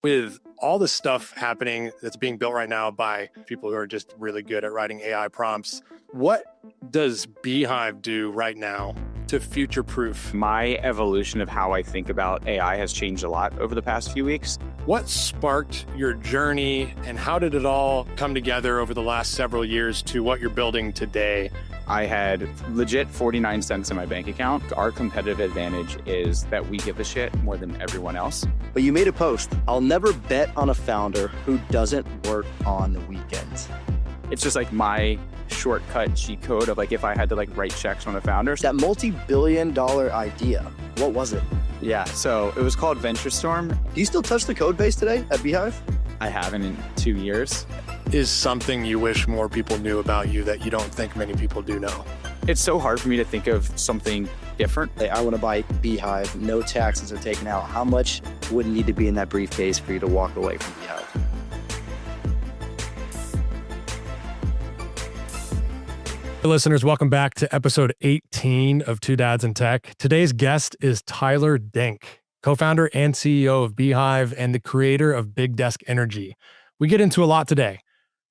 With all the stuff happening that's being built right now by people who are just really good at writing AI prompts, what does beehiiv do right now to future-proof? My evolution of how I think about AI has changed a lot over the past few weeks. What sparked your journey and how did it all come together over the last several years to what you're building today? I had legit 49 cents in my bank account. Our competitive advantage is that we give a shit more than everyone else. But you made a post. I'll never bet on a founder who doesn't work on the weekends. It's just like my shortcut cheat code of like if I had to like write checks on the founders. That multi-billion-dollar idea, what was it? Yeah, so it was called Venture Storm. Do you still touch the code base today at beehiiv? I haven't in 2 years. Is something you wish more people knew about you that you don't think many people do know? It's so hard for me to think of something different. Hey, I want to buy beehiiv, no taxes are taken out. How much would need to be in that briefcase for you to walk away from beehiiv? Hey listeners, welcome back to episode 18 of Two Dads in Tech. Today's guest is Tyler Dink, co-founder and CEO of beehiiv and the creator of Big Desk Energy. We get into a lot today.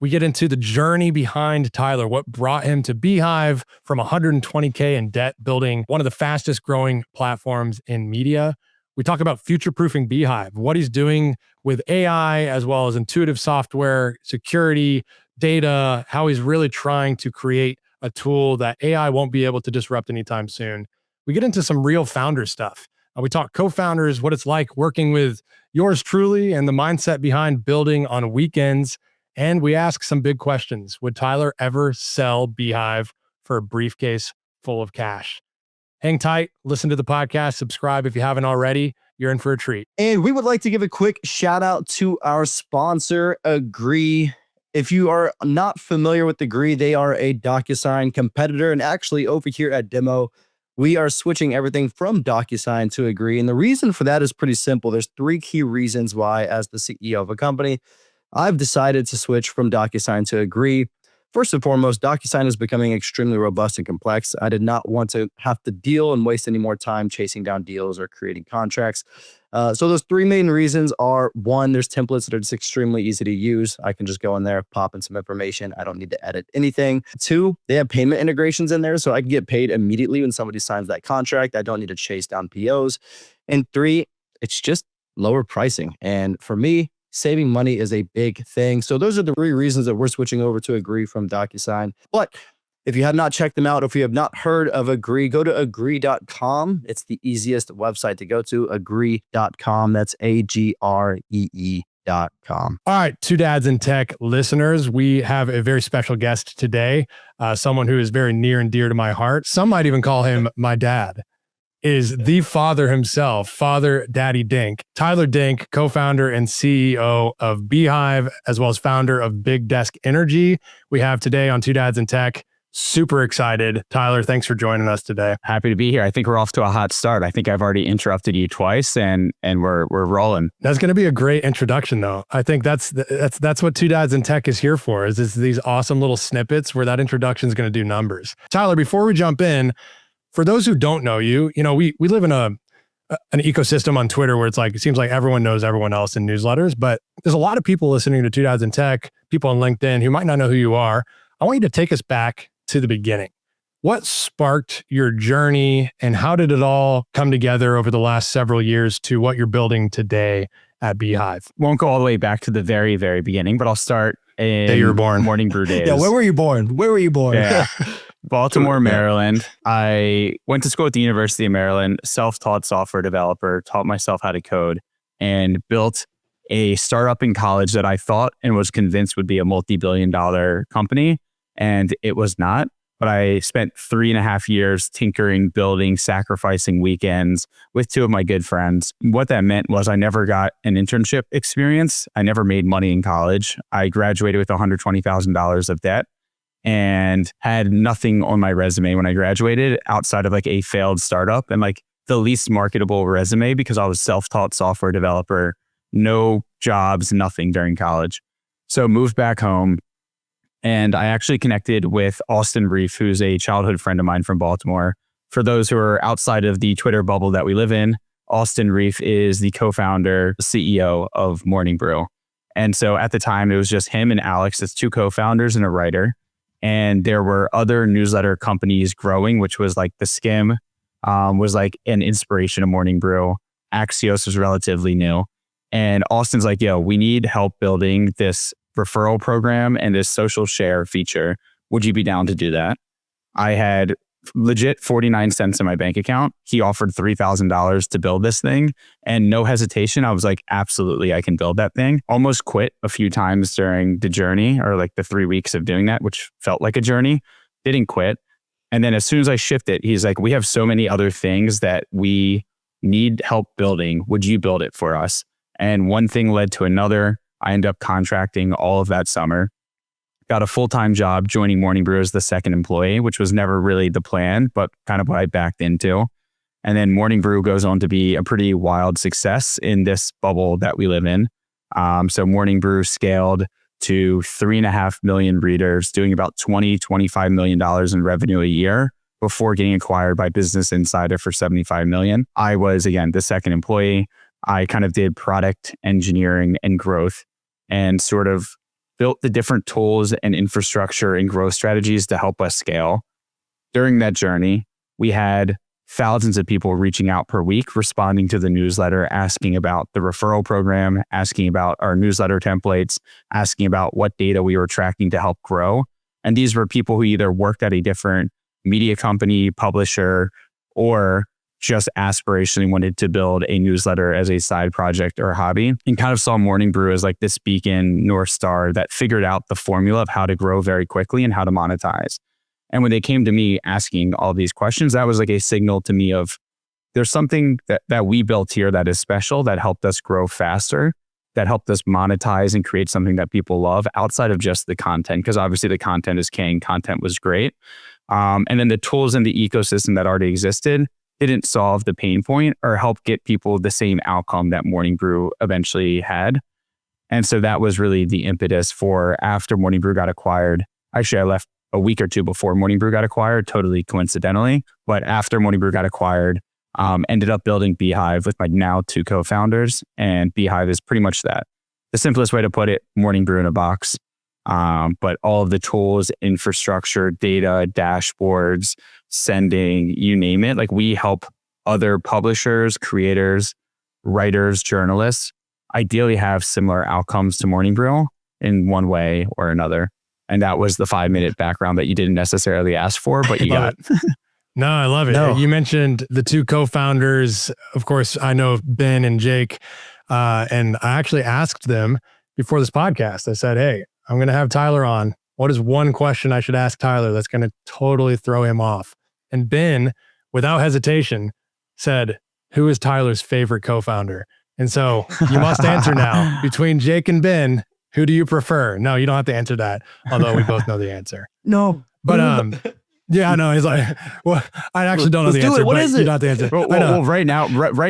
We get into the journey behind Tyler, what brought him to beehiiv from $120K in debt, building one of the fastest growing platforms in media. We talk about future-proofing beehiiv, what he's doing with AI, as well as intuitive software, security, data, how he's really trying to create a tool that AI won't be able to disrupt anytime soon. We get into some real founder stuff. We talk co-founders, what it's like working with yours truly and the mindset behind building on weekends. And we ask some big questions. Would Tyler ever sell beehiiv for a briefcase full of cash? Hang tight, listen to the podcast, subscribe if you haven't already. You're in for a treat. And we would like to give a quick shout out to our sponsor, Agree. If you are not familiar with Agree, they are a DocuSign competitor. And actually over here at Demo, we are switching everything from DocuSign to Agree. And the reason for that is pretty simple. There's three key reasons why, as the CEO of a company, I've decided to switch from DocuSign to Agree. First and foremost, DocuSign is becoming extremely robust and complex. I did not want to have to deal and waste any more time chasing down deals or creating contracts. So those three main reasons are, one, there's templates that are just extremely easy to use. I can just go in there, pop in some information. I don't need to edit anything. Two, they have payment integrations in there, so I can get paid immediately when somebody signs that contract. I don't need to chase down POs. And three, it's just lower pricing. And for me, saving money is a big thing. So those are the three reasons that we're switching over to Agree from DocuSign. But if you have not checked them out, if you have not heard of Agree, go to agree.com. It's the easiest website to go to, agree.com. That's agree.com. All right, Two Dads in Tech listeners, we have a very special guest today, someone who is very near and dear to my heart. Some might even call him my dad. Is the father himself, Father Daddy Dink. Tyler Dink, co-founder and CEO of beehiiv, as well as founder of Big Desk Energy. We have today on Two Dads in Tech. Super excited. Tyler, thanks for joining us today. Happy to be here. I think we're off to a hot start. I think I've already interrupted you twice and we're rolling. That's going to be a great introduction though. I think that's what Two Dads in Tech is here for, is these awesome little snippets where that introduction is going to do numbers. Tyler, before we jump in, for those who don't know you, we live in an ecosystem on Twitter where it's like, it seems like everyone knows everyone else in newsletters, but there's a lot of people listening to Two Dads in Tech, people on LinkedIn who might not know who you are. I want you to take us back to the beginning. What sparked your journey and how did it all come together over the last several years to what you're building today at beehiiv? Won't go all the way back to the very, very beginning, but I'll start in day you were born. Morning Brew days. Yeah, where were you born? Yeah. Baltimore, Maryland. I went to school at the University of Maryland, self-taught software developer, taught myself how to code, and built a startup in college that I thought and was convinced would be a multi-billion-dollar company. And it was not. But I spent 3.5 years tinkering, building, sacrificing weekends with two of my good friends. What that meant was I never got an internship experience. I never made money in college. I graduated with $120,000 of debt and had nothing on my resume when I graduated outside of like a failed startup and like the least marketable resume because I was self-taught software developer, no jobs, nothing during college. So moved back home. And I actually connected with Austin Reef, who's a childhood friend of mine from Baltimore. For those who are outside of the Twitter bubble that we live in, Austin Reef is the co-founder, CEO of Morning Brew. And so at the time, it was just him and Alex as 2 co-founders and a writer. And there were other newsletter companies growing, which was like The Skim was like an inspiration of Morning Brew. Axios was relatively new. And Austin's like, yo, we need help building this referral program and this social share feature. Would you be down to do that? I had legit 49 cents in my bank account. He offered $3,000 to build this thing, and no hesitation, I was like, absolutely, I can build that thing. Almost quit a few times during the journey, or like the 3 weeks of doing that, which felt like a journey. Didn't quit. And then as soon as I shifted, he's like, we have so many other things that we need help building. Would you build it for us? And one thing led to another. I ended up contracting all of that summer. Got a full-time job joining Morning Brew as the second employee, which was never really the plan, but kind of what I backed into. And then Morning Brew goes on to be a pretty wild success in this bubble that we live in. So Morning Brew scaled to 3.5 million readers, doing about $25 million in revenue a year before getting acquired by Business Insider for $75 million. I was, again, the second employee. I kind of did product engineering and growth and sort of built the different tools and infrastructure and growth strategies to help us scale. During that journey, we had thousands of people reaching out per week, responding to the newsletter, asking about the referral program, asking about our newsletter templates, asking about what data we were tracking to help grow. And these were people who either worked at a different media company, publisher, or just aspirationally wanted to build a newsletter as a side project or hobby, and kind of saw Morning Brew as like this beacon North Star that figured out the formula of how to grow very quickly and how to monetize. And when they came to me asking all these questions, that was like a signal to me of there's something that we built here that is special, that helped us grow faster, that helped us monetize and create something that people love outside of just the content, because obviously the content is king. Content was great. And then the tools in the ecosystem that already existed didn't solve the pain point or help get people the same outcome that Morning Brew eventually had. And so that was really the impetus for after Morning Brew got acquired. Actually, I left a week or two before Morning Brew got acquired, totally coincidentally. But after Morning Brew got acquired, ended up building beehiiv with my now 2 co-founders. And beehiiv is pretty much that. The simplest way to put it, Morning Brew in a box. But all of the tools, infrastructure, data, dashboards, sending, you name it. Like we help other publishers, creators, writers, journalists ideally have similar outcomes to Morning Brew in one way or another. And that was the 5-minute background that you didn't necessarily ask for, but you got. No, I love it. No. You mentioned the 2 co-founders. Of course, I know Ben and Jake. And I actually asked them before this podcast. I said, hey, I'm going to have Tyler on. What is one question I should ask Tyler that's going to totally throw him off? And Ben, without hesitation, said, who is Tyler's favorite co-founder? And so you must answer now. Between Jake and Ben, who do you prefer? No, you don't have to answer that, although we both know the answer. No. But yeah, no, he's like, well, I actually don't know the Let's do answer. it. What but is you it? don't have to answer. Well, right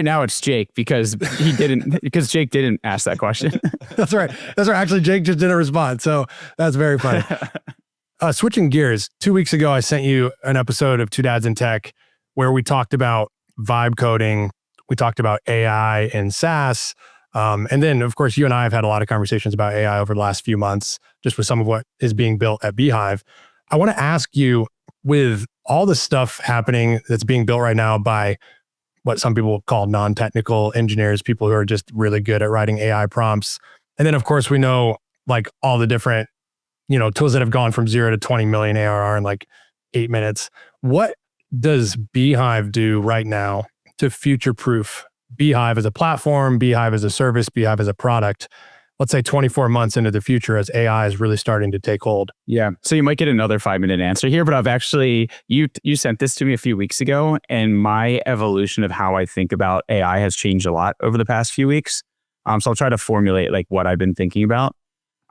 now it's Jake because Jake didn't ask that question. That's right. Actually, Jake just didn't respond. So that's very funny. Switching gears, 2 weeks ago, I sent you an episode of Two Dads in Tech where we talked about vibe coding. We talked about AI and SaaS. And then, of course, you and I have had a lot of conversations about AI over the last few months, just with some of what is being built at beehiiv. I want to ask you, with all the stuff happening that's being built right now by what some people call non-technical engineers, people who are just really good at writing AI prompts. And then, of course, we know like all the different, tools that have gone from 0 to 20 million ARR in like 8 minutes. What does beehiiv do right now to future-proof beehiiv as a platform, beehiiv as a service, beehiiv as a product? Let's say 24 months into the future as AI is really starting to take hold. Yeah. So you might get another 5-minute answer here, but I've actually, you sent this to me a few weeks ago, and my evolution of how I think about AI has changed a lot over the past few weeks. So I'll try to formulate like what I've been thinking about.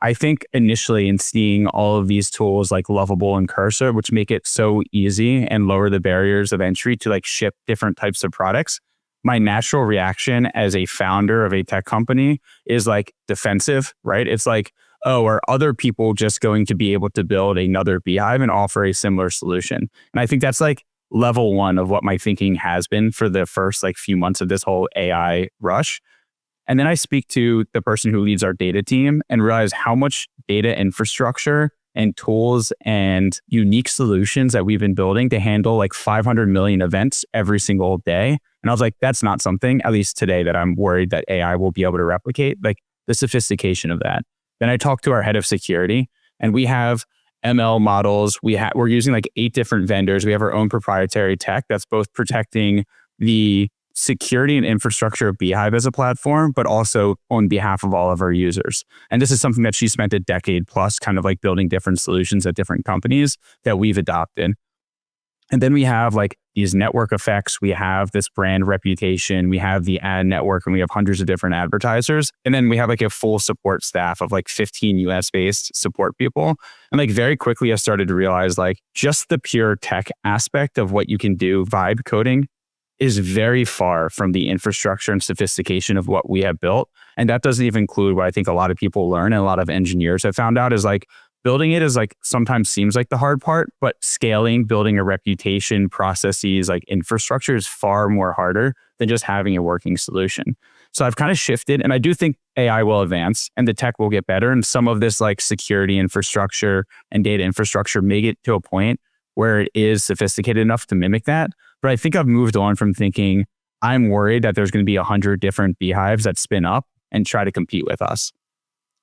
I think initially in seeing all of these tools like Lovable and Cursor, which make it so easy and lower the barriers of entry to like ship different types of products, my natural reaction as a founder of a tech company is like defensive, right? It's like, oh, are other people just going to be able to build another beehiiv and offer a similar solution? And I think that's like level one of what my thinking has been for the first like few months of this whole AI rush. And then I speak to the person who leads our data team and realize how much data infrastructure and tools and unique solutions that we've been building to handle like 500 million events every single day. And I was like, that's not something, at least today, that I'm worried that AI will be able to replicate, like the sophistication of that. Then I talked to our head of security, and we have ML models. We're using like 8 different vendors. We have our own proprietary tech that's both protecting the security and infrastructure of beehiiv as a platform, but also on behalf of all of our users. And this is something that she spent a decade plus kind of like building different solutions at different companies that we've adopted. And then we have like these network effects. We have this brand reputation. We have the ad network, and we have hundreds of different advertisers. And then we have like a full support staff of like 15 US based support people. And like very quickly I started to realize like just the pure tech aspect of what you can do, vibe coding, is very far from the infrastructure and sophistication of what we have built. And that doesn't even include what I think a lot of people learn and a lot of engineers have found out is like building it is like sometimes seems like the hard part, but scaling, building a reputation, processes, like infrastructure is far more harder than just having a working solution. So I've kind of shifted, and I do think AI will advance and the tech will get better. And some of this like security infrastructure and data infrastructure may get to a point where it is sophisticated enough to mimic that. But I think I've moved on from thinking I'm worried that there's going to be 100 different beehiivs that spin up and try to compete with us.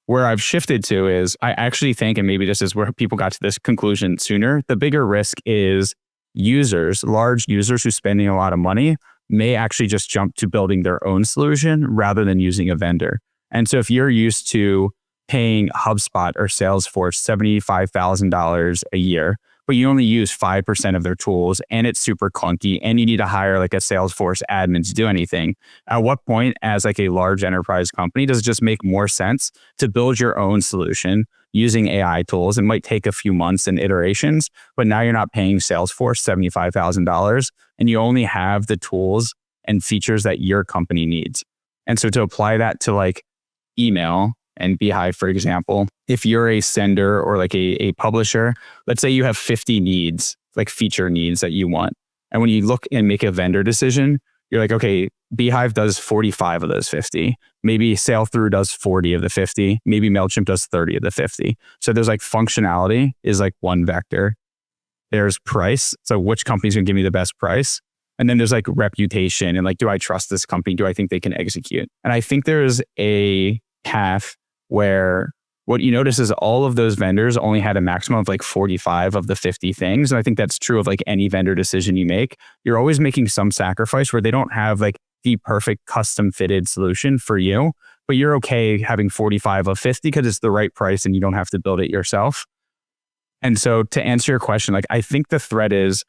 Where I've shifted to is I actually think, and maybe this is where people got to this conclusion sooner, the bigger risk is users, large users who are spending a lot of money may actually just jump to building their own solution rather than using a vendor. And so if you're used to paying HubSpot or Salesforce $75,000 a year, but you only use 5% of their tools and it's super clunky and you need to hire like a Salesforce admin to do anything. At what point as like a large enterprise company does it just make more sense to build your own solution using AI tools? It might take a few months and iterations, but now you're not paying Salesforce $75,000 and you only have the tools and features that your company needs. And so to apply that to like email and beehiiv, for example, if you're a sender or like a publisher, let's say you have 50 needs, like feature needs that you want. And when you look and make a vendor decision, you're like, okay, beehiiv does 45 of those 50. Maybe Sailthrough does 40 of the 50. Maybe MailChimp does 30 of the 50. So there's like functionality is like one vector. There's price. So which company's gonna give me the best price? And then there's like reputation and like, do I trust this company? Do I think they can execute? And I think there's a path where what you notice is all of those vendors only had a maximum of like 45 of the 50 things. And I think that's true of like any vendor decision you make. You're always making some sacrifice where they don't have like the perfect custom fitted solution for you, but you're okay having 45 of 50 because it's the right price and you don't have to build it yourself. And so to answer your question, like I think the threat is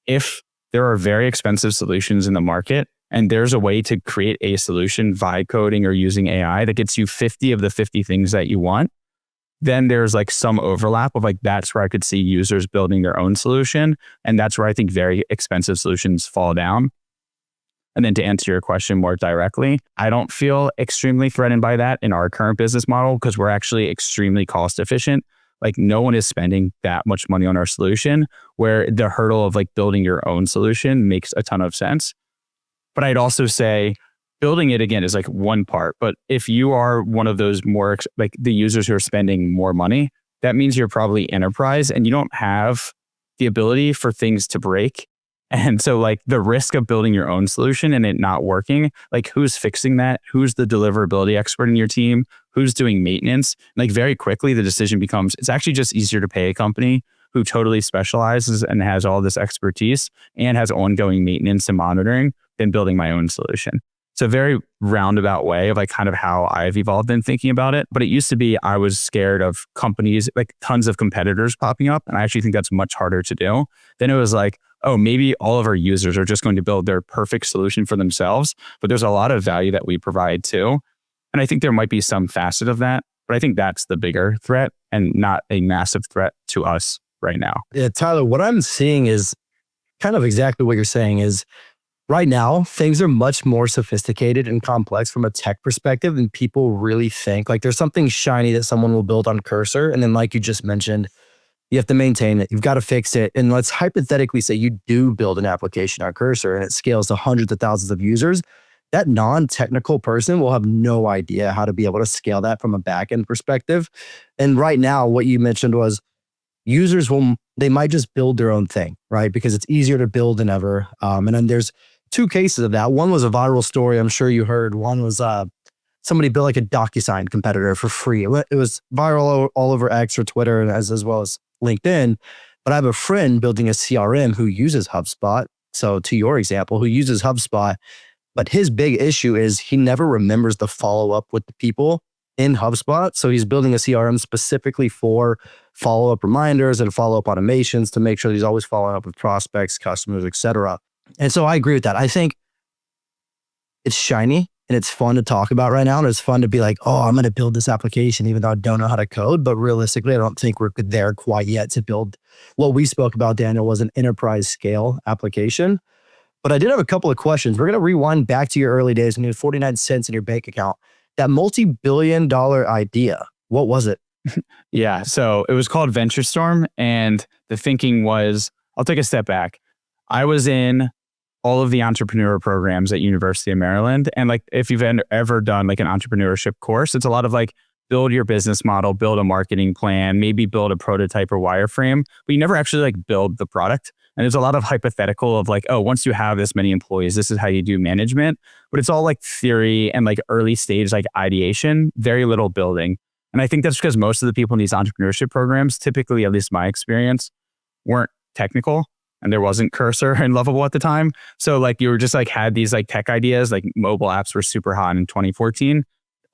if there are very expensive solutions in the market, and there's a way to create a solution vibe coding or using AI that gets you 50 of the 50 things that you want, then there's like some overlap of like, that's where I could see users building their own solution. And that's where I think very expensive solutions fall down. And then to answer your question more directly, I don't feel extremely threatened by that in our current business model because we're actually extremely cost efficient. Like no one is spending that much money on our solution where the hurdle of like building your own solution makes a ton of sense. But I'd also say building it again is like one part. But if you are one of those more like the users who are spending more money, that means you're probably enterprise and you don't have the ability for things to break. And so like the risk of building your own solution and it not working, like who's fixing that? Who's the deliverability expert in your team? Who's doing maintenance? Like very quickly, the decision becomes, it's actually just easier to pay a company who totally specializes and has all this expertise and has ongoing maintenance and monitoring than building my own solution. It's a very roundabout way of like kind of how I've evolved in thinking about it. But it used to be I was scared of companies, like tons of competitors popping up. And I actually think that's much harder to do. Then it was like, oh, maybe all of our users are just going to build their perfect solution for themselves. But there's a lot of value that we provide too. And I think there might be some facet of that. But I think that's the bigger threat and not a massive threat to us right now. Yeah, Tyler, what I'm seeing is kind of exactly what you're saying is right now, things are much more sophisticated and complex from a tech perspective than people really think. Like there's something shiny that someone will build on Cursor. And then like you just mentioned, You have to maintain it. You've got to fix it. And let's hypothetically say you do build an application on Cursor and it scales to hundreds of thousands of users. That non-technical person will have no idea how to be able to scale that from a back-end perspective. And right now, what you mentioned was users they might just build their own thing, right? Because it's easier to build than ever. And then there's two cases of that. One was a viral story. I'm sure you heard. One was somebody built like a DocuSign competitor for free. It was viral all over X or Twitter and as well as LinkedIn. But I have a friend building a CRM who uses HubSpot. So to your example, who uses HubSpot, but his big issue is he never remembers the follow up with the people in HubSpot. So he's building a CRM specifically for follow-up reminders and follow-up automations to make sure that he's always following up with prospects, customers, et cetera. And so I agree with that. I think it's shiny and it's fun to talk about right now. And it's fun to be like, oh, I'm going to build this application, even though I don't know how to code. But realistically, I don't think we're there quite yet to build what we spoke about, Daniel, was an enterprise scale application. But I did have a couple of questions. We're going to rewind back to your early days when you had 49 cents in your bank account. That multi-billion-dollar idea, what was it? Yeah. So it was called Venture Storm. And the thinking was, I'll take a step back. I was in all of the entrepreneur programs at University of Maryland. And like, if you've ever done like an entrepreneurship course, it's a lot of like, build your business model, build a marketing plan, maybe build a prototype or wireframe, but you never actually like build the product. And there's a lot of hypothetical of like, oh, once you have this many employees, this is how you do management. But it's all like theory and like early stage, like ideation, very little building. And I think that's because most of the people in these entrepreneurship programs, typically, at least my experience, weren't technical and there wasn't Cursor and Lovable at the time. So like you were just like had these like tech ideas, like mobile apps were super hot in 2014.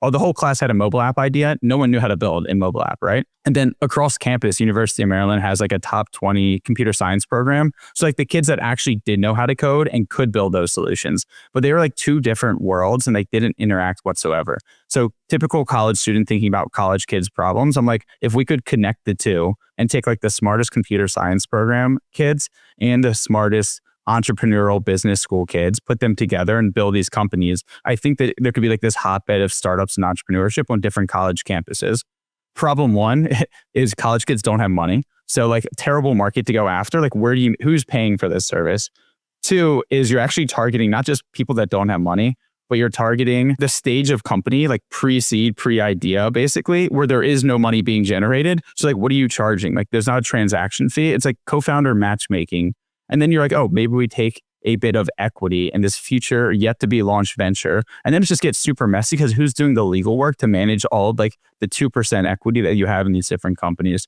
Oh, the whole class had a mobile app idea. No one knew how to build a mobile app, right? And then across campus, University of Maryland has like a top 20 computer science program. So like the kids that actually did know how to code and could build those solutions, but they were like two different worlds and they didn't interact whatsoever. So typical college student thinking about college kids' problems, I'm like, if we could connect the two and take like the smartest computer science program kids and the smartest entrepreneurial business school kids, put them together and build these companies. I think that there could be like this hotbed of startups and entrepreneurship on different college campuses. Problem one is college kids don't have money. So like terrible market to go after. Like who's paying for this service? Two is you're actually targeting not just people that don't have money, but you're targeting the stage of company, like pre-seed, pre-idea, basically, where there is no money being generated. So like, what are you charging? Like there's not a transaction fee. It's like co-founder matchmaking. And then you're like, oh, maybe we take a bit of equity in this future yet to be launched venture. And then it just gets super messy because who's doing the legal work to manage all of like the 2% equity that you have in these different companies?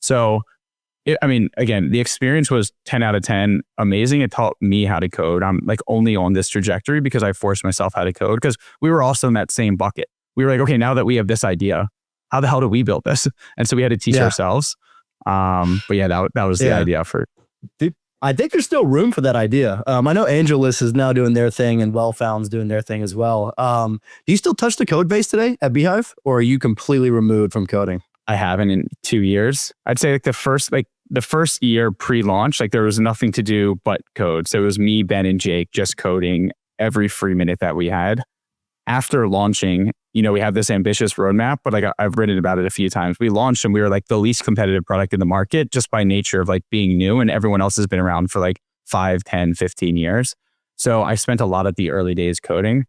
So, again, the experience was 10 out of 10, amazing. It taught me how to code. I'm like only on this trajectory because I forced myself how to code because we were also in that same bucket. We were like, okay, now that we have this idea, how the hell do we build this? And so we had to teach ourselves. But yeah, that was the idea for I think there's still room for that idea. I know AngelList is now doing their thing and Wellfound's doing their thing as well. Do you still touch the code base today at beehiiv, or are you completely removed from coding? I haven't in 2 years. I'd say like the first year pre-launch, like there was nothing to do but code. So it was me, Ben, and Jake just coding every free minute that we had. After launching, we have this ambitious roadmap, but like I've written about it a few times. We launched and we were like the least competitive product in the market just by nature of like being new, and everyone else has been around for like 5, 10, 15 years. So I spent a lot of the early days coding,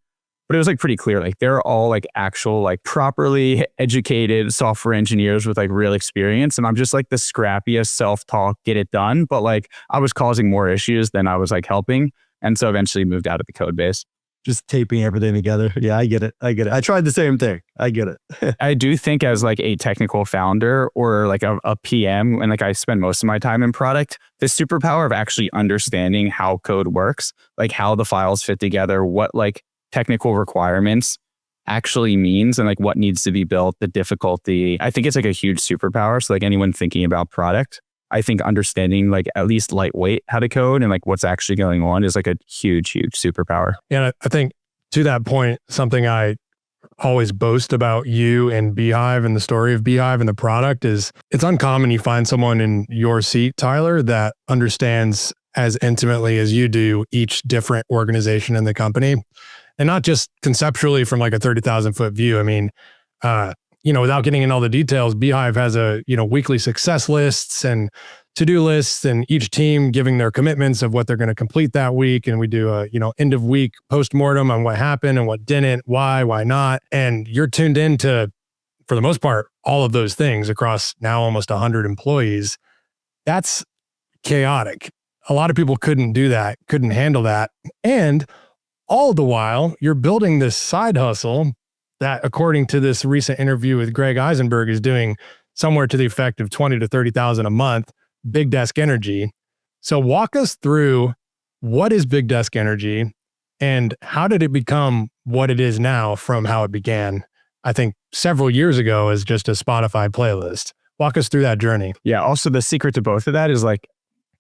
but it was like pretty clear. Like they're all like actual, like properly educated software engineers with like real experience. And I'm just like the scrappiest self-taught, get it done. But like I was causing more issues than I was like helping. And so eventually moved out of the code base. Just taping everything together. Yeah, I get it. I tried the same thing. I get it. I do think as like a technical founder or like a PM, and like I spend most of my time in product, the superpower of actually understanding how code works, like how the files fit together, what like technical requirements actually means and like what needs to be built, the difficulty. I think it's like a huge superpower. So like anyone thinking about product, I think understanding like at least lightweight how to code and like what's actually going on is like a huge, huge superpower. And I think to that point, something I always boast about you and beehiiv and the story of beehiiv and the product is it's uncommon you find someone in your seat, Tyler, that understands as intimately as you do each different organization in the company. And not just conceptually from like a 30,000 foot view. I mean, without getting in all the details, beehiiv has a, weekly success lists and to-do lists, and each team giving their commitments of what they're going to complete that week. And we do a, end of week postmortem on what happened and what didn't, why not. And you're tuned into, for the most part, all of those things across now almost 100 employees. That's chaotic. A lot of people couldn't do that, couldn't handle that. And all the while, you're building this side hustle that, according to this recent interview with Greg Eisenberg, is doing somewhere to the effect of 20 to 30,000 a month, Big Desk Energy. So walk us through, what is Big Desk Energy and how did it become what it is now from how it began, I think, several years ago as just a Spotify playlist? Walk us through that journey. Yeah. Also, the secret to both of that is like,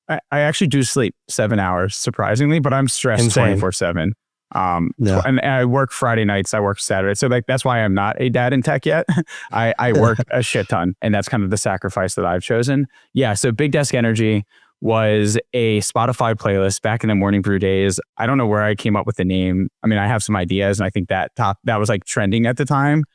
I actually do sleep 7 hours, surprisingly, but I'm stressed 24/7. And I work Friday nights, I work Saturday. So like, that's why I'm not a dad in tech yet. I work a shit ton, and that's kind of the sacrifice that I've chosen. Yeah. So Big Desk Energy was a Spotify playlist back in the Morning Brew days. I don't know where I came up with the name. I mean, I have some ideas, and I think that was like trending at the time.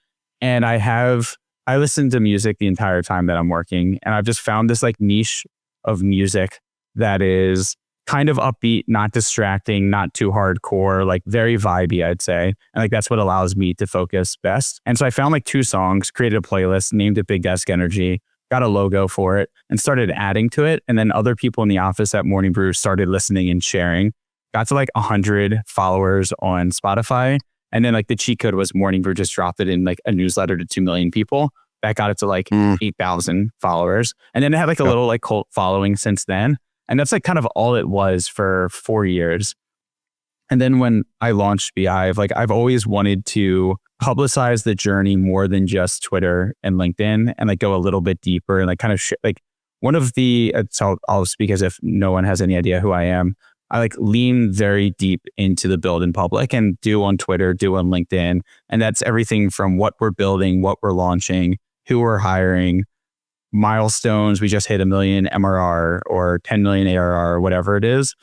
And I listen to music the entire time that I'm working, and I've just found this like niche of music that is kind of upbeat, not distracting, not too hardcore, like very vibey, I'd say. And like, that's what allows me to focus best. And so I found like 2 songs, created a playlist, named it Big Desk Energy, got a logo for it, and started adding to it. And then other people in the office at Morning Brew started listening and sharing. Got to like 100 followers on Spotify. And then like the cheat code was Morning Brew just dropped it in like a newsletter to 2 million people. That got it to like 8,000 followers. And then it had like a little like cult following since then. And that's like kind of all it was for 4 years. And then when I launched beehiiv, like I've always wanted to publicize the journey more than just Twitter and LinkedIn, and like go a little bit deeper and like kind of like one of the, so I'll speak as if no one has any idea who I am. I like lean very deep into the build in public, and do on Twitter, do on LinkedIn. And that's everything from what we're building, what we're launching, who we're hiring, milestones. We just hit 1 million MRR or 10 million ARR or whatever it is.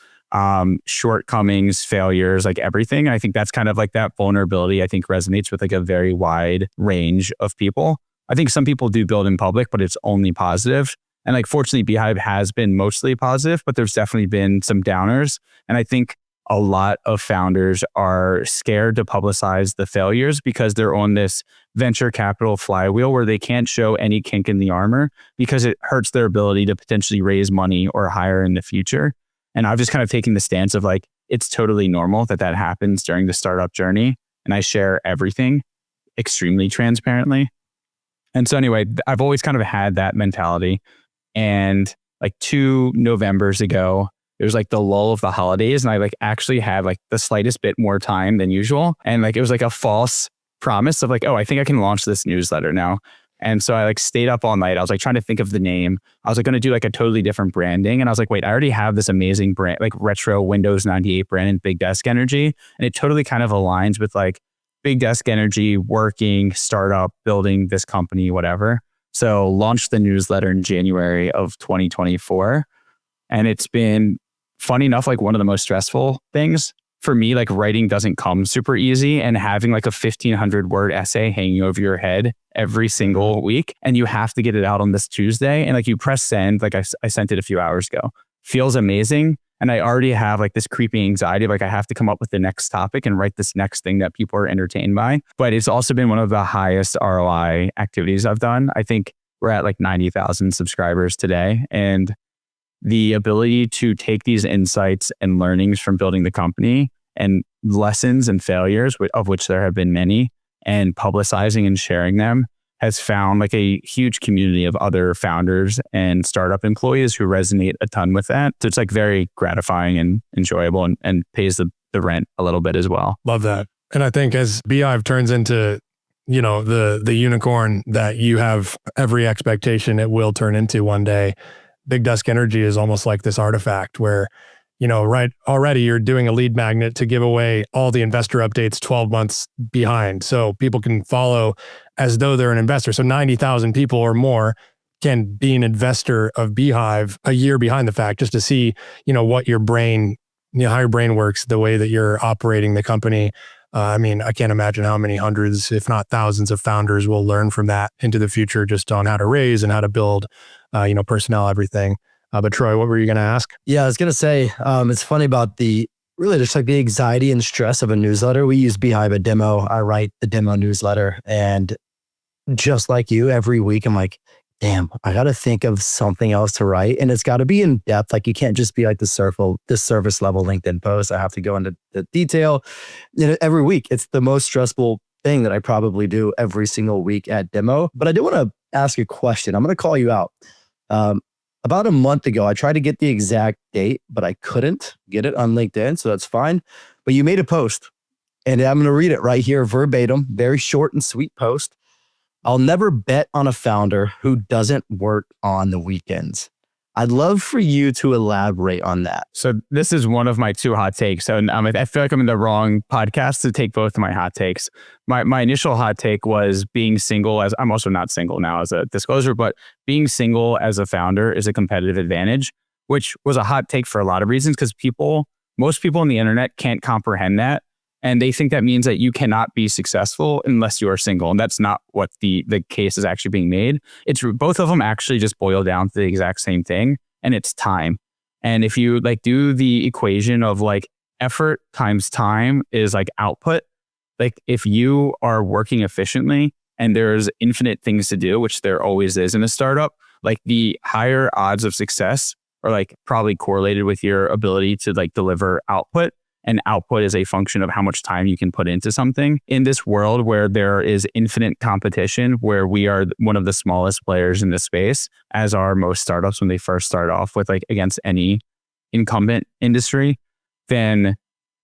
Shortcomings, failures, like everything. I think that's kind of like that vulnerability, I think resonates with like a very wide range of people. I think some people do build in public, but it's only positive. And like, fortunately, beehiiv has been mostly positive, but there's definitely been some downers. And I think a lot of founders are scared to publicize the failures because they're on this venture capital flywheel where they can't show any kink in the armor because it hurts their ability to potentially raise money or hire in the future. And I've just kind of taken the stance of like, it's totally normal that happens during the startup journey. And I share everything extremely transparently. And so anyway, I've always kind of had that mentality. And like 2 Novembers ago, it was like the lull of the holidays, and I like actually had like the slightest bit more time than usual. And like, it was like a false promise of like, oh, I think I can launch this newsletter now. And so I like stayed up all night. I was like trying to think of the name. I was like going to do like a totally different branding. And I was like, wait, I already have this amazing brand, like retro Windows 98 brand in Big Desk Energy. And it totally kind of aligns with like Big Desk Energy, working, startup, building this company, whatever. So launched the newsletter in January of 2024. And it's been, funny enough, like one of the most stressful things for me. Like writing doesn't come super easy, and having like a 1,500 word essay hanging over your head every single week, and you have to get it out on this Tuesday, and like you press send, like I sent it a few hours ago, feels amazing. And I already have like this creeping anxiety of like, I have to come up with the next topic and write this next thing that people are entertained by. But it's also been one of the highest ROI activities I've done. I think we're at like 90,000 subscribers today. And the ability to take these insights and learnings from building the company and lessons and failures, of which there have been many, and publicizing and sharing them, has found like a huge community of other founders and startup employees who resonate a ton with that. So it's like very gratifying and enjoyable, and pays the rent a little bit as well. Love that. And I think as beehiiv turns into, the unicorn that you have every expectation it will turn into one day, Big Desk Energy is almost like this artifact where, right already you're doing a lead magnet to give away all the investor updates 12 months behind. So people can follow as though they're an investor. So 90,000 people or more can be an investor of beehiiv a year behind the fact, just to see, what your brain, how your brain works, the way that you're operating the company. I mean, I can't imagine how many hundreds, if not thousands of founders will learn from that into the future, just on how to raise and how to build, personnel, everything. But Troy, what were you going to ask? Yeah, I was going to say, it's funny about really just like the anxiety and stress of a newsletter. We use beehiiv at Demo. I write the Demo newsletter, and just like you, every week I'm like, damn, I got to think of something else to write. And it's got to be in depth. Like, you can't just be like this service level LinkedIn post. I have to go into the detail. Every week, it's the most stressful thing that I probably do every single week at Demo. But I do want to ask a question. I'm going to call you out. About a month ago, I tried to get the exact date, but I couldn't get it on LinkedIn. So that's fine. But you made a post, and I'm going to read it right here verbatim. Very short and sweet post. I'll never bet on a founder who doesn't work on the weekends. I'd love for you to elaborate on that. So this is one of my 2 hot takes. So I feel like I'm in the wrong podcast to take both of my hot takes. My initial hot take was being single, as I'm also not single now as a disclosure, but being single as a founder is a competitive advantage, which was a hot take for a lot of reasons, because most people on the internet can't comprehend that. And they think that means that you cannot be successful unless you are single. And that's not what the case is actually being made. It's both of them actually just boil down to the exact same thing. And it's time. And if you like do the equation of like effort times time is like output, like if you are working efficiently and there's infinite things to do, which there always is in a startup, like the higher odds of success are like probably correlated with your ability to like deliver output. And output is a function of how much time you can put into something. In this world where there is infinite competition, where we are one of the smallest players in this space, as are most startups when they first start off with like against any incumbent industry, then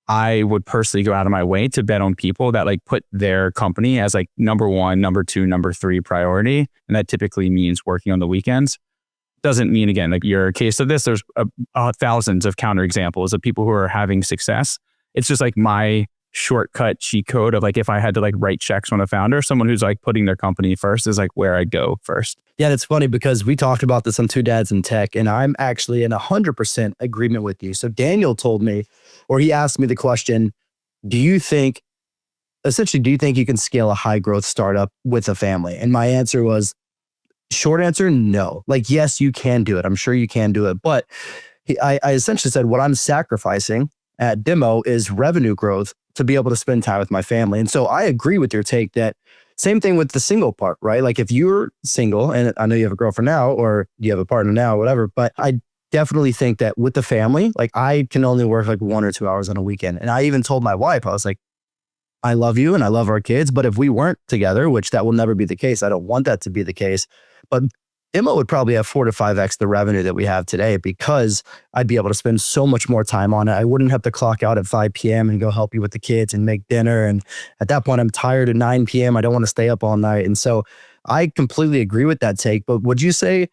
I would personally go out of my way to bet on people that like put their company as like number 1, number 2, number 3 priority. And that typically means working on the weekends. Doesn't mean, again, like your case of this, there's thousands of counterexamples of people who are having success. It's just like my shortcut cheat code of like, if I had to like write checks on a founder, someone who's like putting their company first is like where I'd go first. Yeah, it's funny because we talked about this on Two Dads in Tech, and I'm actually in 100% agreement with you. So Daniel told me, or he asked me the question, do you think you can scale a high growth startup with a family? And my answer was, short answer, no. Like, yes, you can do it. I'm sure you can do it. But I essentially said what I'm sacrificing at Demo is revenue growth to be able to spend time with my family. And so I agree with your take that same thing with the single part, right? Like if you're single, and I know you have a girlfriend now or you have a partner now, whatever, but I definitely think that with the family, like I can only work like 1 or 2 hours on a weekend. And I even told my wife, I was like, I love you and I love our kids, but if we weren't together, which that will never be the case, I don't want that to be the case, but Demo would probably have 4 to 5x the revenue that we have today because I'd be able to spend so much more time on it. I wouldn't have to clock out at 5 p.m. and go help you with the kids and make dinner. And at that point, I'm tired at 9 p.m. I don't want to stay up all night. And so I completely agree with that take. But would you say,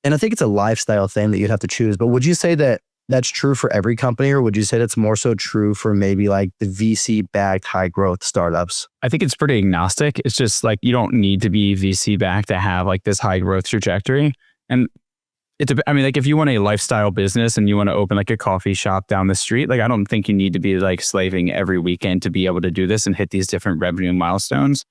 and I think it's a lifestyle thing that you'd have to choose, but would you say that that's true for every company, or would you say that's more so true for maybe like the VC-backed high growth startups? I think it's pretty agnostic. It's just like you don't need to be VC-backed to have like this high growth trajectory. And like if you want a lifestyle business and you want to open like a coffee shop down the street, like I don't think you need to be like slaving every weekend to be able to do this and hit these different revenue milestones.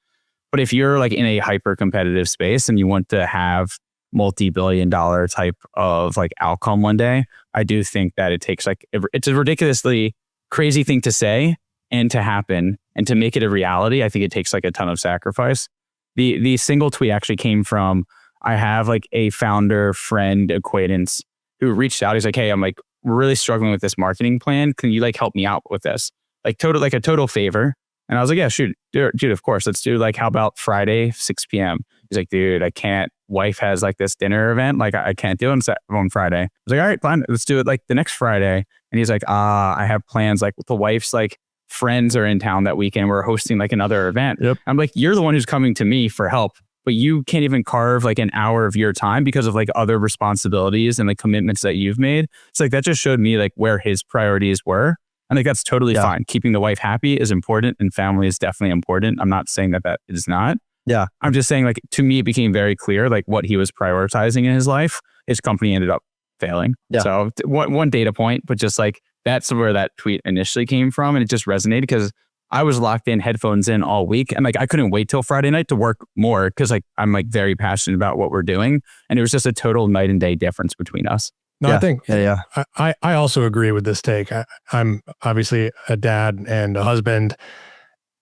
But if you're like in a hyper competitive space and you want to have multi-billion-dollar type of like outcome one day, I do think that it takes like, it's a ridiculously crazy thing to say and to happen, and to make it a reality, I think it takes like a ton of sacrifice. The single tweet actually came from, I have like a founder friend acquaintance who reached out. He's like, hey, I'm like really struggling with this marketing plan. Can you like help me out with this? Like a total favor. And I was like, yeah, shoot, dude, of course. Let's do like, how about Friday, 6 p.m. He's like, dude, I can't. Wife has like this dinner event. Like I can't do it on Friday. I was like, all right, fine. Let's do it like the next Friday. And he's like, I have plans. Like the wife's like friends are in town that weekend. We're hosting like another event. Yep. I'm like, you're the one who's coming to me for help, but you can't even carve like an hour of your time because of like other responsibilities and like commitments that you've made. It's like, that just showed me like where his priorities were. I think that's totally fine. Keeping the wife happy is important and family is definitely important. I'm not saying that is not. Yeah. I'm just saying, like, to me, it became very clear, like, what he was prioritizing in his life. His company ended up failing. Yeah. So one data point, but just like, that's where that tweet initially came from. And it just resonated because I was locked in, headphones in all week. And like, I couldn't wait till Friday night to work more because like, I'm like very passionate about what we're doing. And it was just a total night and day difference between us. No, Yeah. I think Yeah. I also agree with this take. I'm obviously a dad and a husband,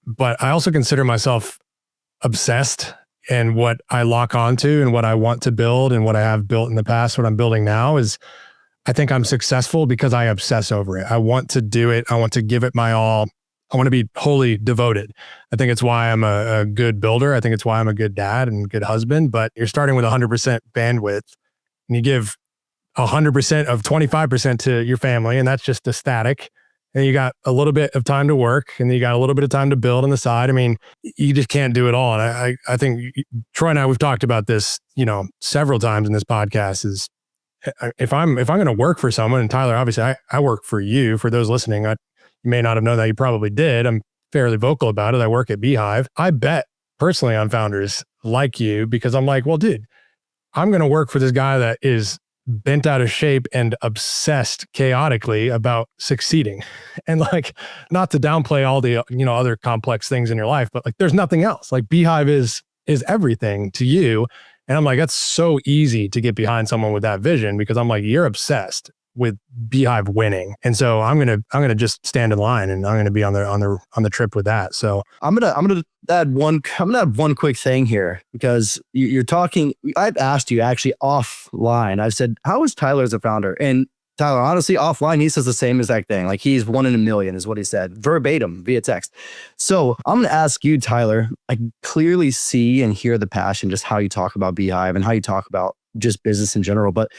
but I also consider myself obsessed, and what I lock onto and what I want to build and what I have built in the past, what I'm building now is, I think I'm successful because I obsess over it. I want to do it. I want to give it my all. I want to be wholly devoted. I think it's why I'm a good builder. I think it's why I'm a good dad and good husband, but you're starting with 100% bandwidth and you give 100% of 25% to your family, and that's just a static. And you got a little bit of time to work, and you got a little bit of time to build on the side. I mean, you just can't do it all. And I think Troy and I, we've talked about this, several times in this podcast. Is if I'm going to work for someone, and Tyler, obviously, I work for you. For those listening, you may not have known that. You probably did. I'm fairly vocal about it. I work at beehiiv. I bet personally on founders like you because I'm like, well, dude, I'm going to work for this guy that is bent out of shape and obsessed chaotically about succeeding. And like, not to downplay all the, other complex things in your life, but like, there's nothing else. Like beehiiv is everything to you. And I'm like, that's so easy to get behind someone with that vision because I'm like, you're obsessed with beehiiv winning. And so I'm going to just stand in line and I'm going to be on the trip with that. So I'm gonna add one quick thing here because you're talking. I've asked you actually offline. I've said, how is Tyler as a founder? And Tyler, honestly, offline, he says the same exact thing. Like he's 1 in a million is what he said, verbatim via text. So I'm gonna ask you, Tyler. I clearly see and hear the passion, just how you talk about beehiiv and how you talk about just business in general. But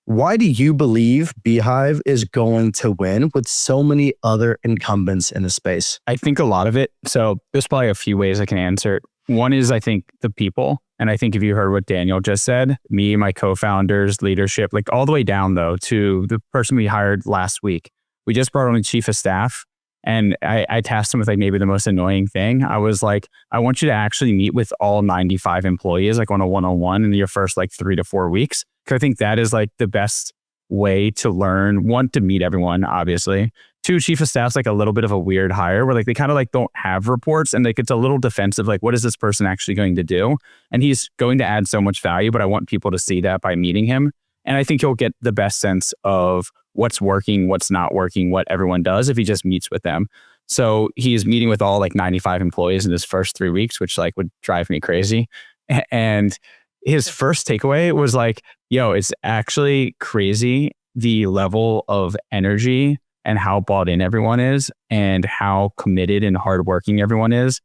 why do you believe beehiiv is going to win with so many other incumbents in the space? I think a lot of it. So there's probably a few ways I can answer it. One is I think the people. And I think if you heard what Daniel just said, me, my co-founders, leadership, like all the way down though to the person we hired last week. We just brought on a chief of staff. And I tasked him with like maybe the most annoying thing. I was like, I want you to actually meet with all 95 employees like on a one-on-one in your first like 3 to 4 weeks. Because I think that is like the best way to learn. One, to meet everyone, obviously. Two, chief of staff's like a little bit of a weird hire where like they kind of like don't have reports and like it's a little defensive. Like, what is this person actually going to do? And he's going to add so much value, but I want people to see that by meeting him. And I think you'll get the best sense of what's working, what's not working, what everyone does if he just meets with them. So he's meeting with all like 95 employees in his first 3 weeks, which like would drive me crazy. And his first takeaway was like, yo, it's actually crazy the level of energy and how bought in everyone is and how committed and hardworking everyone is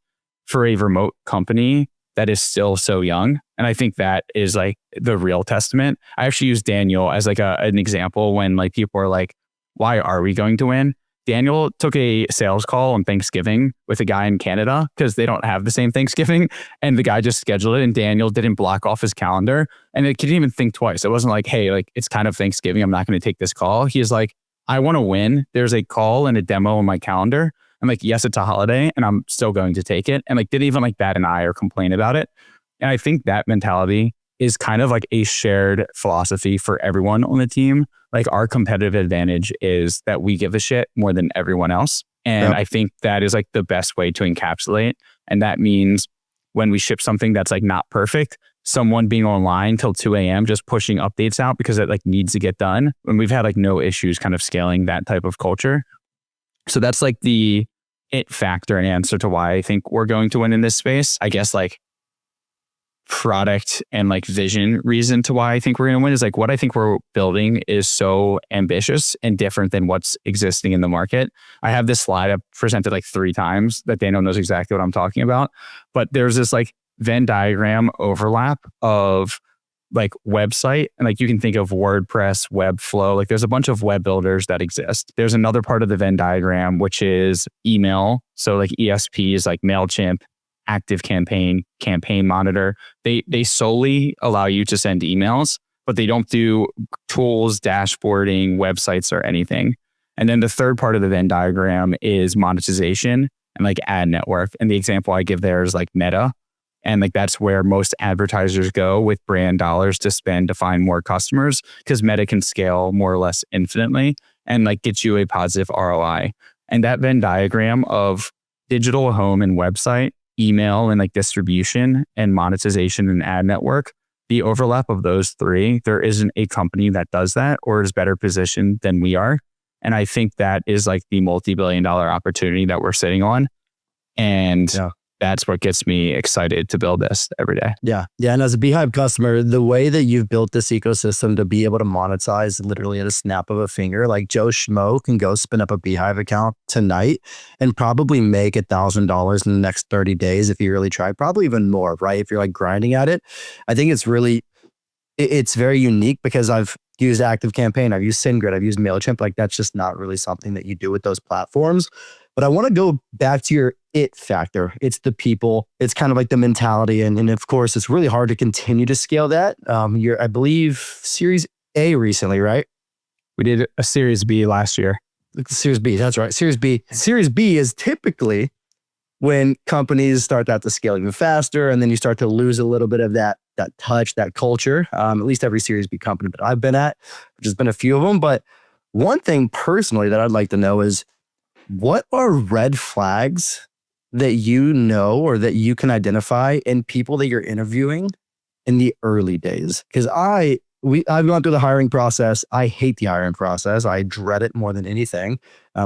for a remote company that is still so young. And I think that is like the real testament. I actually use Daniel as like an example when like people are like, why are we going to win? Daniel took a sales call on Thanksgiving with a guy in Canada because they don't have the same Thanksgiving. And the guy just scheduled it and Daniel didn't block off his calendar. And he didn't even think twice. It wasn't like, hey, like it's kind of Thanksgiving. I'm not going to take this call. He is like, I want to win. There's a call and a demo on my calendar. I'm like, yes, it's a holiday and I'm still going to take it. And like, didn't even like bat an eye or complain about it. And I think that mentality is kind of like a shared philosophy for everyone on the team. Like our competitive advantage is that we give a shit more than everyone else. And Yep. I think that is like the best way to encapsulate. And that means when we ship something that's like not perfect, someone being online till 2 a.m. just pushing updates out because it like needs to get done. And we've had like no issues kind of scaling that type of culture. So that's like the it factor and answer to why I think we're going to win in this space. I guess like product and like vision reason to why I think we're going to win is like what I think we're building is so ambitious and different than what's existing in the market. I have this slide I've presented like 3 times that Daniel knows exactly what I'm talking about, but there's this like Venn diagram overlap of like website and like you can think of WordPress, Webflow, like there's a bunch of web builders that exist. There's another part of the Venn diagram, which is email. So like ESPs like MailChimp, ActiveCampaign, Campaign Monitor, they solely allow you to send emails, but they don't do tools, dashboarding, websites, or anything. And then the third part of the Venn diagram is monetization and like ad network. And the example I give there is like Meta. And like that's where most advertisers go with brand dollars to spend to find more customers because Meta can scale more or less infinitely and like get you a positive ROI. And that Venn diagram of digital home and website, email and like distribution, and monetization and ad network, the overlap of those three, there isn't a company that does that or is better positioned than we are. And I think that is like the multi-billion-dollar opportunity that we're sitting on. And that's what gets me excited to build this every day. Yeah. Yeah. And as a beehiiv customer, the way that you've built this ecosystem to be able to monetize literally at a snap of a finger, like Joe Schmo can go spin up a beehiiv account tonight and probably make $1,000 in the next 30 days if you really try, probably even more, right? If you're like grinding at it. I think it's really, it's very unique because I've used ActiveCampaign, I've used SendGrid, I've used MailChimp. Like that's just not really something that you do with those platforms. But I want to go back to your it factor. It's the people. It's kind of like the mentality. And of course, it's really hard to continue to scale that. You're, I believe, Series A recently, right? We did a Series B last year. Series B, that's right. Series B. Series B is typically when companies start to scale even faster, and then you start to lose a little bit of that touch, that culture. At least every Series B company that I've been at, which has been a few of them. But one thing personally that I'd like to know is, what are red flags that you know or that you can identify in people that you're interviewing in the early days? Because I've gone through the hiring process. I hate the hiring process. I dread it more than anything,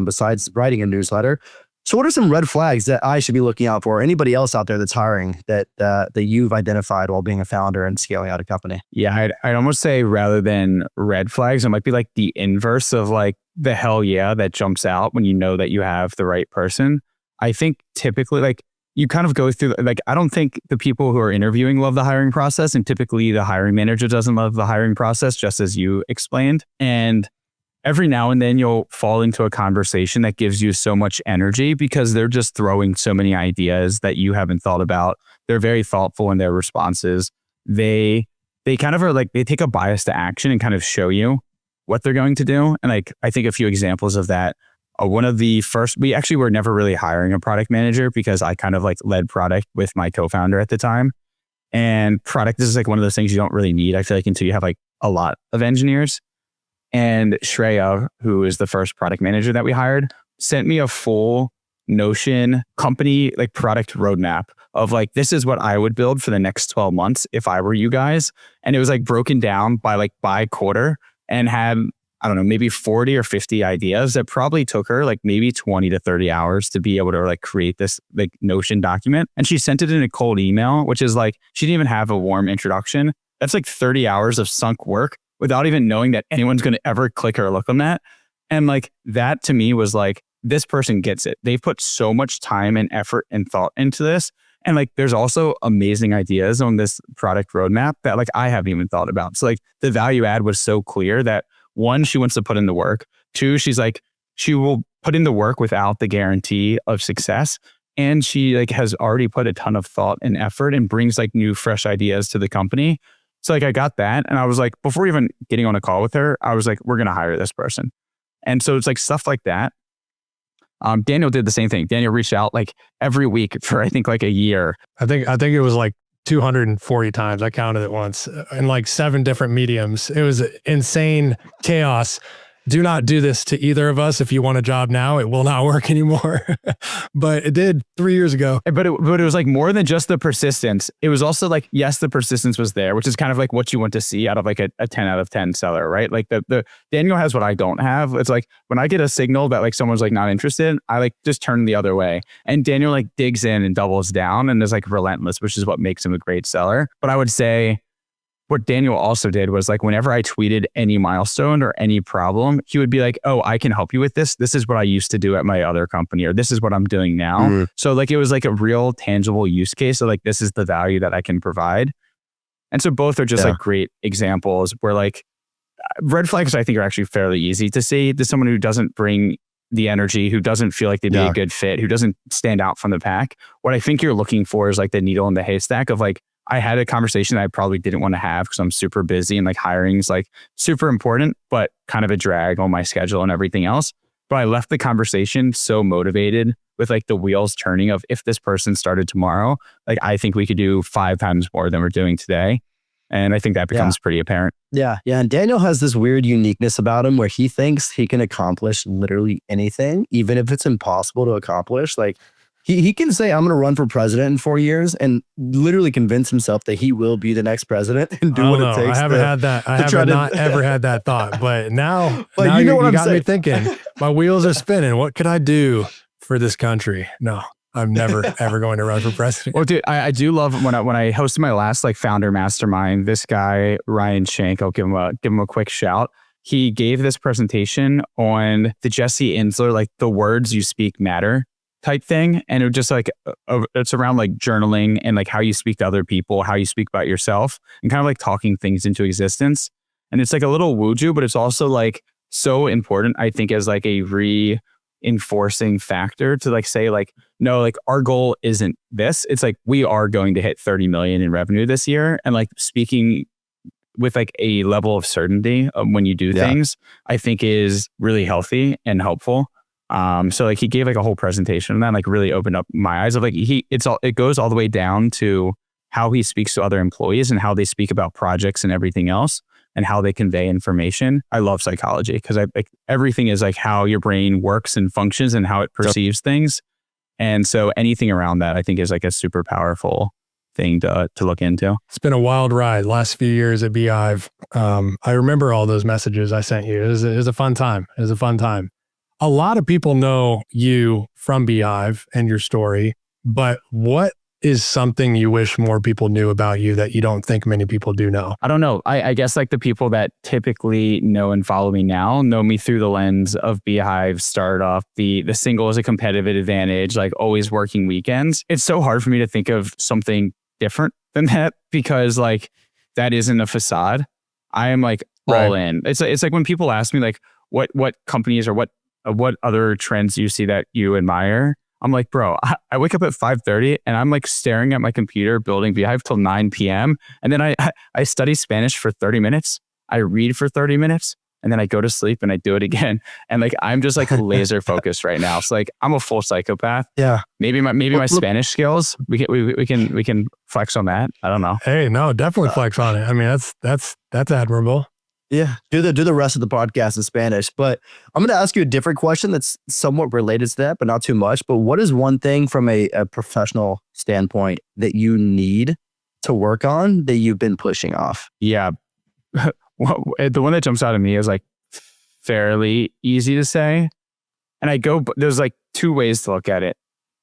besides writing a newsletter. So what are some red flags that I should be looking out for? Or anybody else out there that's hiring that you've identified while being a founder and scaling out a company? Yeah, I'd almost say rather than red flags, it might be like the inverse of like the hell yeah that jumps out when you know that you have the right person. I think typically like you kind of go through, like, I don't think the people who are interviewing love the hiring process, and typically the hiring manager doesn't love the hiring process, just as you explained. And every now and then you'll fall into a conversation that gives you so much energy because they're just throwing so many ideas that you haven't thought about. They're very thoughtful in their responses. They kind of are like, they take a bias to action and kind of show you what they're going to do. And like, I think a few examples of that. One of the first, we actually were never really hiring a product manager because I kind of like led product with my co-founder at the time. And product is like one of those things you don't really need, I feel like, until you have like a lot of engineers. And Shreya, who is the first product manager that we hired, sent me a full Notion company like product roadmap of like, this is what I would build for the next 12 months if I were you guys. And it was like broken down by quarter and had, I don't know, maybe 40 or 50 ideas that probably took her like maybe 20 to 30 hours to be able to like create this like Notion document. And she sent it in a cold email, which is like, she didn't even have a warm introduction. That's like 30 hours of sunk work without even knowing that anyone's going to ever click or look on that. And like that to me was like, this person gets it. They've put so much time and effort and thought into this. And like, there's also amazing ideas on this product roadmap that like I haven't even thought about. So like the value add was so clear that one, she wants to put in the work. Two, she's like, she will put in the work without the guarantee of success. And she like has already put a ton of thought and effort and brings like new, fresh ideas to the company. So like I got that. And I was like, before even getting on a call with her, I was like, we're going to hire this person. And so it's like stuff like that. Daniel did the same thing. Daniel reached out like every week for I think like a year. I think it was like 240 times. I counted it once in like 7 different mediums. It was insane chaos. Do not do this to either of us. If you want a job now, it will not work anymore. But it did 3 years ago. But it was like more than just the persistence. It was also like, yes, the persistence was there, which is kind of like what you want to see out of like a 10 out of 10 seller, right? Like the Daniel has what I don't have. It's like when I get a signal that like someone's like not interested, I like just turn the other way. And Daniel like digs in and doubles down and is like relentless, which is what makes him a great seller. But I would say what Daniel also did was like, whenever I tweeted any milestone or any problem, he would be like, oh, I can help you with this. This is what I used to do at my other company, or this is what I'm doing now. Mm-hmm. So like, it was like a real tangible use case. So like, this is the value that I can provide. And so both are just like great examples where like red flags, I think, are actually fairly easy to see. To someone who doesn't bring the energy, who doesn't feel like they'd be a good fit, who doesn't stand out from the pack. What I think you're looking for is like the needle in the haystack of like, I had a conversation that I probably didn't want to have because I'm super busy and like hiring is like super important, but kind of a drag on my schedule and everything else. But I left the conversation so motivated with like the wheels turning of, if this person started tomorrow, like I think we could do 5 times more than we're doing today. And I think that becomes pretty apparent. Yeah. Yeah. And Daniel has this weird uniqueness about him where he thinks he can accomplish literally anything, even if it's impossible to accomplish. Like, He can say, I'm going to run for president in 4 years and literally convince himself that he will be the next president and do what it takes. I haven't had that. I have not ever had that thought. But now, But now you know what you I'm got me saying. thinking. My wheels are spinning. What could I do for this country? No, I'm never, ever going to run for president. Well, dude, I do love when I hosted my last like founder mastermind, this guy, Ryan Shank, I'll give him a quick shout. He gave this presentation on the Jesse Insler, like the words you speak matter type thing. And it was just like, it's around like journaling and like how you speak to other people, how you speak about yourself and kind of like talking things into existence. And it's like a little woo-ju, but it's also like so important, I think, as like a reinforcing factor to like say like, no, like our goal isn't this. It's like, we are going to hit 30 million in revenue this year. And like speaking with like a level of certainty when you do things, I think is really healthy and helpful. So like he gave like a whole presentation and that like really opened up my eyes of like it goes all the way down to how he speaks to other employees and how they speak about projects and everything else and how they convey information. I love psychology because everything is like how your brain works and functions and how it perceives things. And so anything around that I think is like a super powerful thing to look into. It's been a wild ride last few years at beehiiv. I remember all those messages I sent you. It was a fun time. It was a fun time. A lot of people know you from beehiiv and your story, but what is something you wish more people knew about you that you don't think many people do know? I don't know. I guess like the people that typically know and follow me now know me through the lens of beehiiv, startup, the single as a competitive advantage, like always working weekends. It's so hard for me to think of something different than that because like that isn't a facade. I am like all in. It's like when people ask me like what companies or what other trends you see that you admire. I'm like, bro, I wake up at 5:30 and I'm like staring at my computer building beehiiv till 9 p.m. And then I study Spanish for 30 minutes. I read for 30 minutes and then I go to sleep and I do it again. And like, I'm just like laser focused right now. So like, I'm a full psychopath. Yeah. Maybe my Spanish skills, we can flex on that. I don't know. Hey, no, definitely flex on it. I mean, that's admirable. Yeah, do the rest of the podcast in Spanish. But I'm going to ask you a different question that's somewhat related to that, but not too much. But what is one thing from a professional standpoint that you need to work on that you've been pushing off? Yeah. The one that jumps out at me is like fairly easy to say. And there's like two ways to look at it.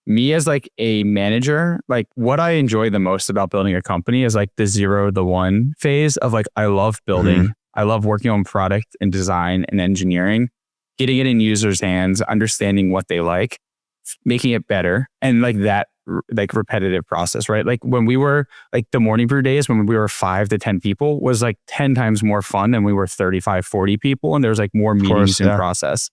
Me as like a manager, like what I enjoy the most about building a company is like the 0 to 1 phase of like, I love building. Mm-hmm. I love working on product and design and engineering, getting it in users' hands, understanding what they like, making it better. And like that, like repetitive process, right? Like when we were like the morning brew days, when we were 5 to 10 people was like 10 times more fun than we were 35, 40 people. And there's like more meetings in process.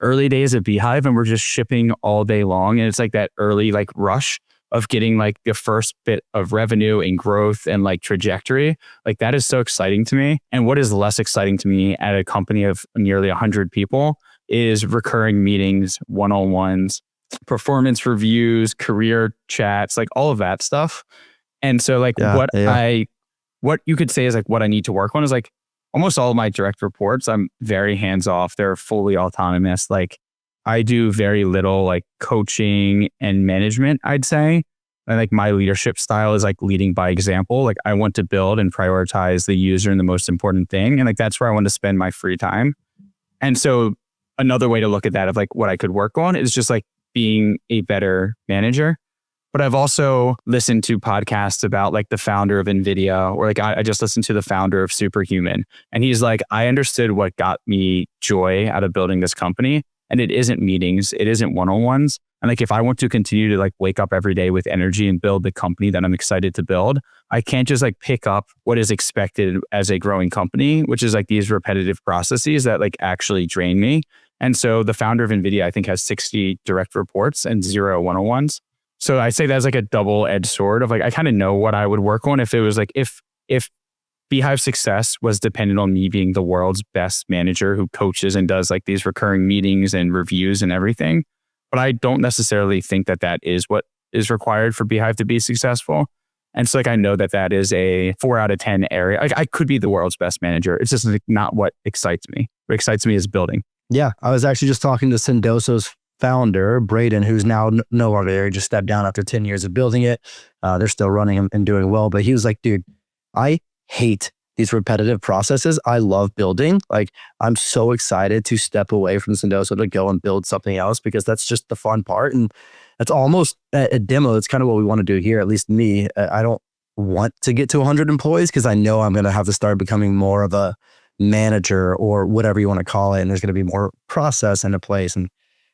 Early days at beehiiv and we're just shipping all day long. And it's like that early like rush of getting like the first bit of revenue and growth and like trajectory. Like that is so exciting to me. And what is less exciting to me at a company of nearly 100 people is recurring meetings, one-on-ones, performance reviews, career chats, like all of that stuff. And so like what you could say is like what I need to work on is like almost all of my direct reports, I'm very hands-off. They're fully autonomous. Like I do very little like coaching and management, I'd say. And like my leadership style is like leading by example. Like I want to build and prioritize the user and the most important thing. And like that's where I want to spend my free time. And so another way to look at that of like what I could work on is just like being a better manager. But I've also listened to podcasts about like the founder of NVIDIA, or like I just listened to the founder of Superhuman. And he's like, I understood what got me joy out of building this company. And it isn't meetings, it isn't one-on-ones. And like, if I want to continue to like wake up every day with energy and build the company that I'm excited to build, I can't just like pick up what is expected as a growing company, which is like these repetitive processes that like actually drain me. And so the founder of NVIDIA, I think, has 60 direct reports and 0 one-on-ones. So I say that's like a double-edged sword of like, I kind of know what I would work on if it was like, if beehiiv success was dependent on me being the world's best manager who coaches and does like these recurring meetings and reviews and everything. But I don't necessarily think that that is what is required for beehiiv to be successful. And so like, I know that that is a 4 out of 10 area. Like I could be the world's best manager. It's just like not what excites me. What excites me is building. Yeah. I was actually just talking to Sendoso's founder, Braden, who's now no longer there, he just stepped down after 10 years of building it. They're still running and doing well. But he was like, dude, I hate these repetitive processes. I love building. Like, I'm so excited to step away from Sendoso to go and build something else, because that's just the fun part. And that's almost a demo. That's kind of what we want to do here, at least me. I don't want to get to 100 employees because I know I'm going to have to start becoming more of a manager or whatever you want to call it. And there's going to be more process into place. And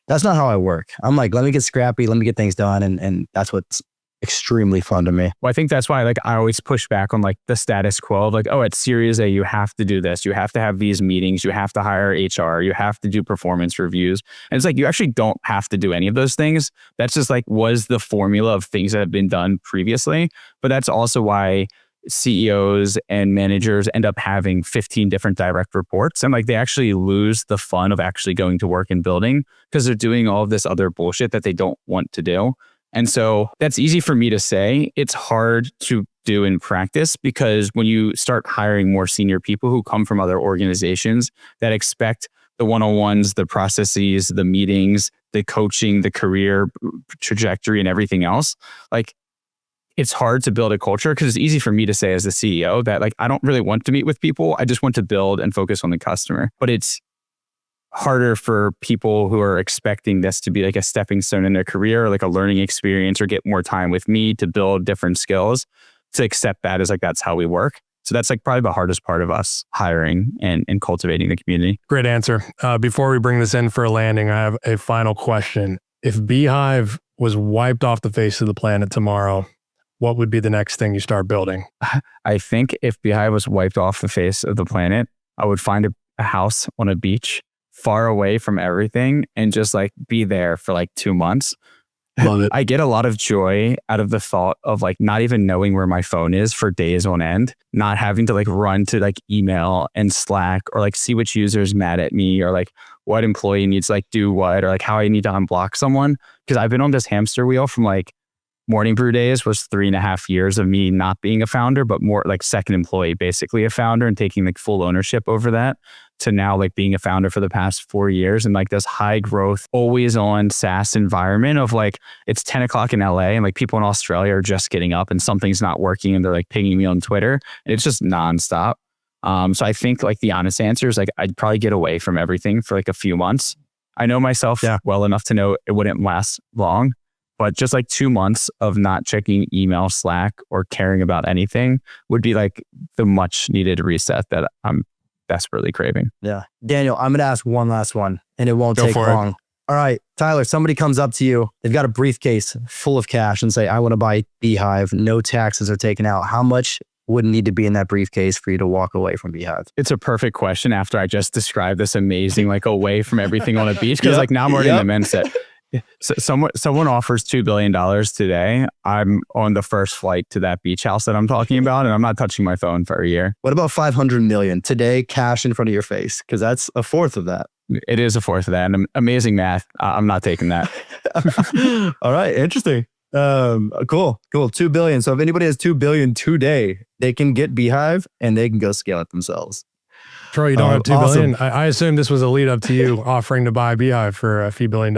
that's not how I work. I'm like, let me get scrappy, let me get things done. And that's what's extremely fun to me. Well, I think that's why like I always push back on like the status quo of like, oh, at Series A, you have to do this. You have to have these meetings. You have to hire HR. You have to do performance reviews. And it's like, you actually don't have to do any of those things. That's just like was the formula of things that have been done previously. But that's also why CEOs and managers end up having 15 different direct reports. And like they actually lose the fun of actually going to work and building because they're doing all of this other bullshit that they don't want to do. And so that's easy for me to say. It's hard to do in practice because when you start hiring more senior people who come from other organizations that expect the one-on-ones, the processes, the meetings, the coaching, the career trajectory and everything else, like it's hard to build a culture because it's easy for me to say as the CEO that like, I don't really want to meet with people. I just want to build and focus on the customer. But it's harder for people who are expecting this to be like a stepping stone in their career, or like a learning experience, or get more time with me to build different skills, to accept that as like, that's how we work. So that's like probably the hardest part of us hiring and cultivating the community. Great answer. Before we bring this in for a landing, I have a final question. If beehiiv was wiped off the face of the planet tomorrow, what would be the next thing you start building? I think if beehiiv was wiped off the face of the planet, I would find a house on a beach far away from everything and just like be there for like 2 months. Love it. I get a lot of joy out of the thought of like not even knowing where my phone is for days on end, not having to like run to like email and Slack or like see which user's mad at me or like what employee needs to like do what or like how I need to unblock someone. Because I've been on this hamster wheel from like Morning Brew days was 3.5 years of me not being a founder, but more like second employee, basically a founder and taking like full ownership over that, to now like being a founder for the past 4 years and like this high growth, always on SaaS environment of like, it's 10 o'clock in LA and like people in Australia are just getting up and something's not working and they're like pinging me on Twitter and it's just nonstop. So I think like the honest answer is like, I'd probably get away from everything for like a few months. I know myself well enough to know it wouldn't last long. But just like 2 months of not checking email, Slack, or caring about anything would be like the much needed reset that I'm desperately craving. Yeah. Daniel, I'm going to ask one last one and it won't Go take for it. long. All right, Tyler, somebody comes up to you. They've got a briefcase full of cash and say, I want to buy beehiiv. No taxes are taken out. How much would need to be in that briefcase for you to walk away from beehiiv? It's a perfect question after I just described this amazing, like away from everything on a beach. Because like now I'm already in the mindset. So someone offers $2 billion today. I'm on the first flight to that beach house that I'm talking about, and I'm not touching my phone for a year. What about 500 million today, cash in front of your face? Because that's a fourth of that. It is a fourth of that. And amazing math. I'm not taking that. All right, interesting. Cool. 2 billion. So if anybody has 2 billion today, they can get beehiiv and they can go scale it themselves. Troy, you don't have $2 billion. Awesome. I assume this was a lead up to you offering to buy beehiiv for a few $1 billion.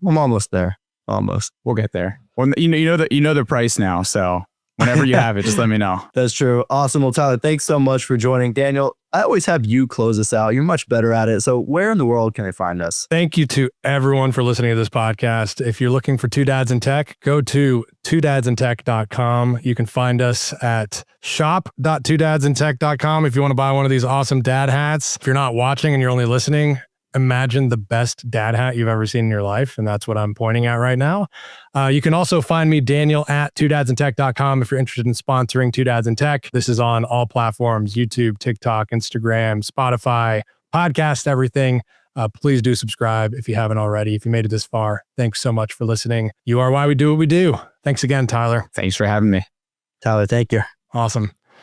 I'm almost there. Almost. We'll get there. Well, you know the price now. So whenever you have it, just let me know. That's true. Awesome. Well, Tyler, thanks so much for joining. Daniel, I always have you close us out. You're much better at it. So where in the world can they find us? Thank you to everyone for listening to this podcast. If you're looking for Two Dads in Tech, go to twodadsinTech.com. You can find us at shop.twodadsinTech.com if you want to buy one of these awesome dad hats. If you're not watching and you're only listening, imagine the best dad hat you've ever seen in your life. And that's what I'm pointing at right now. You can also find me, Daniel, at twodadsinTech.com if you're interested in sponsoring Two Dads in Tech. This is on all platforms, YouTube, TikTok, Instagram, Spotify, podcast, everything. Please do subscribe if you haven't already. If you made it this far, thanks so much for listening. You are why we do what we do. Thanks again, Tyler. Thanks for having me. Tyler, thank you. Awesome.